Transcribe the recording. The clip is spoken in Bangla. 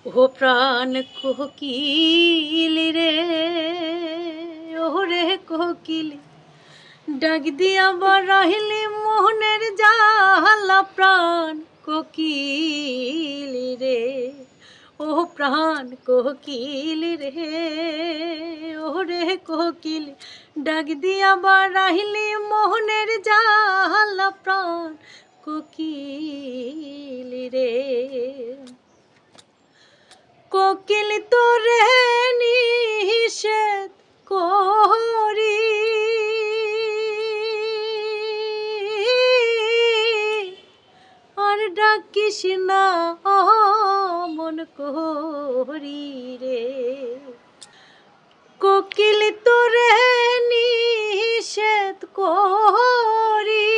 ও প্রাণ কোকিল রে, ওরে কোকিল, ডাক দিয়া বারাইলি মোহনের জালা। প্রাণ কোকিল রে, ও প্রাণ কোকিল রে, ওরে কোকিল, ডাক দিয়া বারাইলি মোহনের জালা। প্রাণ কোকিল রে, কোকিল তোরে নিষেধ করি, আর ডাকিস না মন করি রে। কোকিল তোরে নিষেধ করি,